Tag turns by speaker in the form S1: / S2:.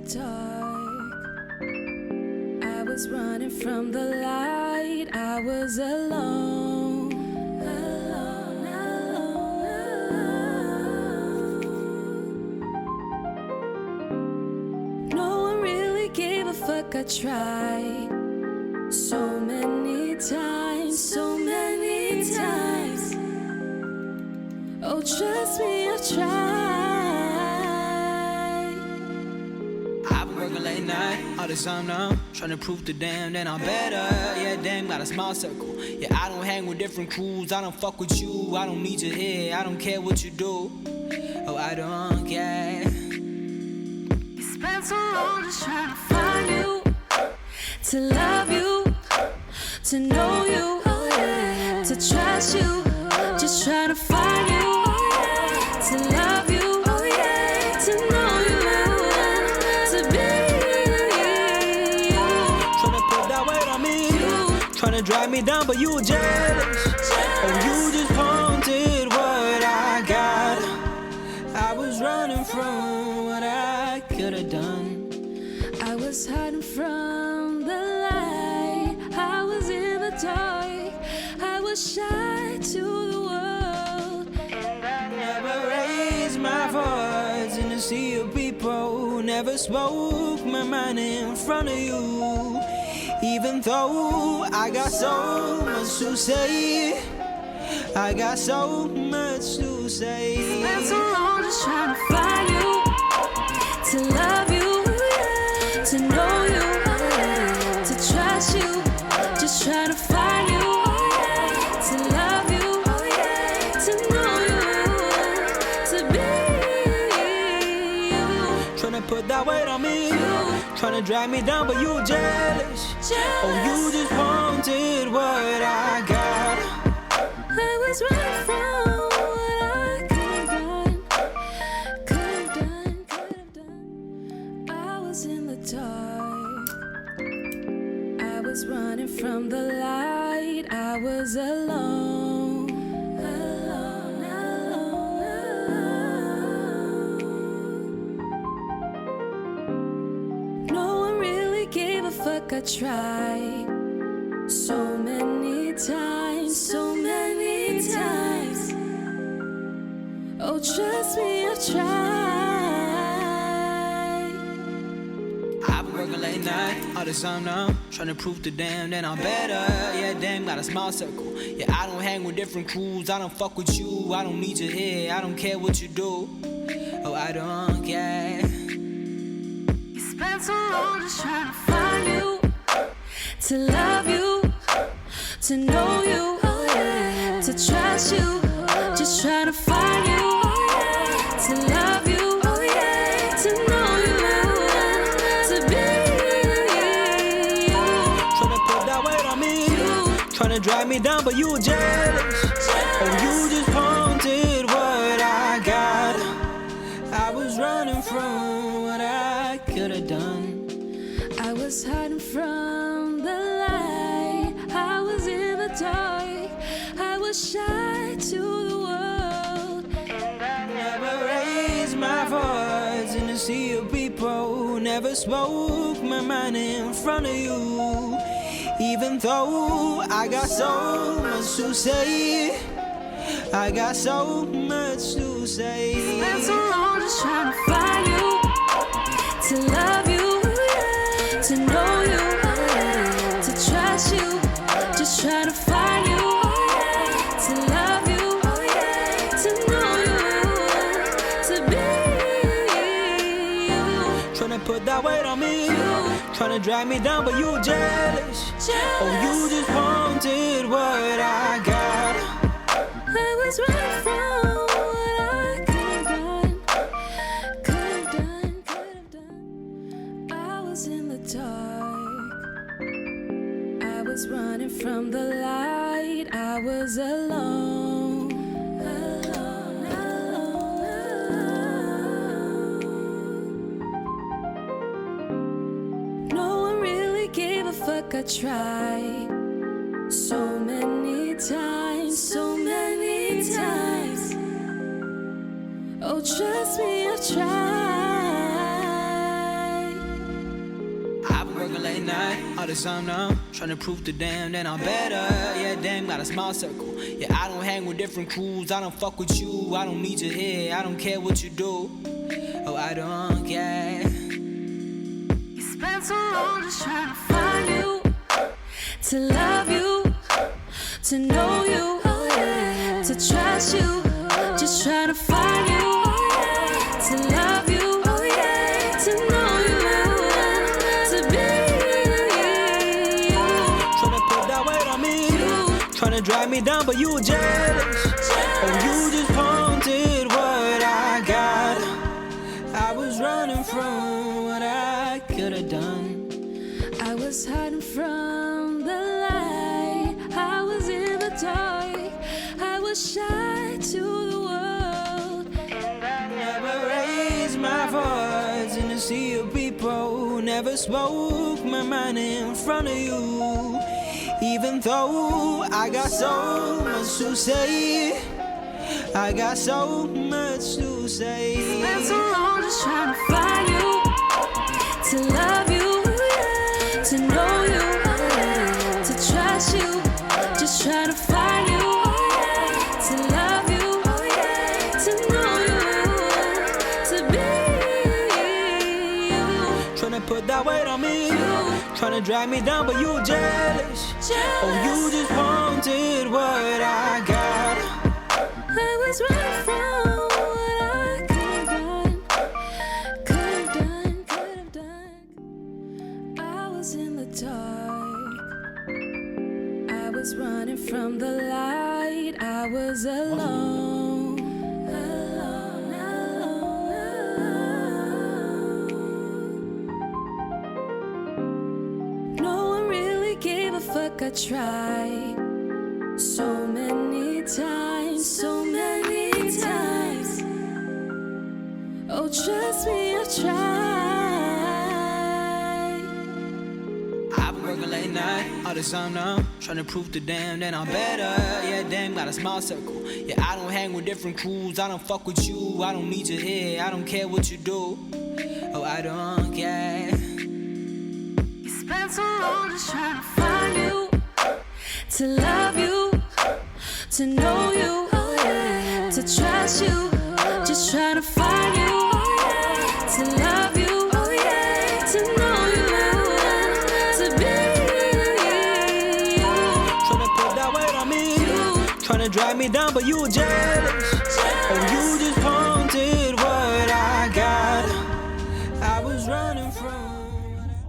S1: dark. I was running from the light. I was alone, alone, alone. No one really gave a fuck. I tried so many times, so many times. Oh, trust me, I've tried.
S2: I've been working late night, all this time now, trying to prove to them that I'm better. Yeah, damn, got a small circle. Yeah, I don't hang with different crews, I don't fuck with you. I don't need your head, I don't care what you do. Oh, I don't care.
S1: You spent so long just trying to find you, to love you, to know you, to trust you. Just trying to find you, to love you, to know you, to be you.
S2: Tryna put that weight on me, tryna drag me down, but you jealous. Oh, you just wanted what I got. I was running from what I could've done.
S1: I was hiding from the light. I was in the dark. I was shy to the world.
S2: Never raised my voice in a sea of people. Never spoke my mind in front of you. Even though I got so much to say, I got so much to say.
S1: Spent so long just trying to find you, to love you, to know you, to trust you. Just trying to find you, to love you, to know you, to be you.
S2: Tryna put that weight on me, tryna drag me down, but you jealous. Oh, you just wanted what I got.
S1: I was running from what I could've done. I was in the dark. I was running from the light. I was alone, alone, alone. No one really gave a fuck. I tried so many times, so many times. Oh, trust me, I've tried.
S2: I've been working late night, all this time now, trying to prove to them that I'm better. Yeah, damn, got a small circle. Yeah, I don't hang with different crews, I don't fuck with you. I don't need your head, I don't care what you do. Oh, I don't care.
S1: You spent so long just trying to find you, to love you, to know you, to trust you. Just trying to find you, to love you, to know you, to be you.
S2: Tryna put that weight on me, tryna drag me down, but you jealous. Oh, you just wanted what I got. I was running from what I could've done.
S1: I was hiding from the light. I was in the dark. I was shy to the world.
S2: Never raised my voice in a sea of people. Never spoke my mind in front of you. Even though I got so much to say, I got so much to say.
S1: Spent so long just trying to find you, to love you, to know you, to trust you. Just trying to find you, to love you, to know you, to be you.
S2: Tryna put that weight on me, tryna drag me down, but you jealous. Oh, you just wanted what I got.
S1: I was running from what I could've done. I was in the dark. I was running from the light. I was alone, alone, alone. No one really gave a fuck. I tried so many times, so many times. Oh, trust me, I've tried.
S2: working late night, all the time now, trying to prove to them that I'm better. Yeah, damn, got a small circle. Yeah, I don't hang with different crews, I don't fuck with you, I don't need your head, I don't care what you do. Oh, I don't care.
S1: You spent so long just trying to find you, to love you, to know you, to trust you, just trying to find you, to love you, to know you, to be you.
S2: Tryna put that weight on me, tryna drag me down, but you were jealous. Oh, you just wanted what I got. I was running from what I could've done.
S1: I was hiding from the light, I was in the dark, I was shy to the world.
S2: And I never raised my voice in a sea of people. Never spoke my mind in front of you. Even though I got so much to say, I got so much to say.
S1: Spent so long just trying to find you, to love you, to know you, to trust you, just trying to find you, to love you, to know you, to be you.
S2: Tryna put that weight on me, tryna drag me down, but you were jealous. Oh, you just wanted what I got.
S1: I was running from what I could've done. I was in the dark, I was running from the light, I was alone, alone. No one really gave a fuck, I tried so many times, so many times. Oh, trust me, I've tried.
S2: I've been working late night, all the time now, trying to prove to them that I'm better. Yeah, damn, got a small circle. Yeah, I don't hang with different crews, I don't fuck with you, I don't need your head, I don't care what you do. Oh, I don't care.
S1: You spent so long just trying to find you, to love you, to know you, to trust you, just trying to find you, to love you, to know you, to be you.
S2: Tryna put that weight on me, tryna drag me down, but you were jealous. Oh, you just wanted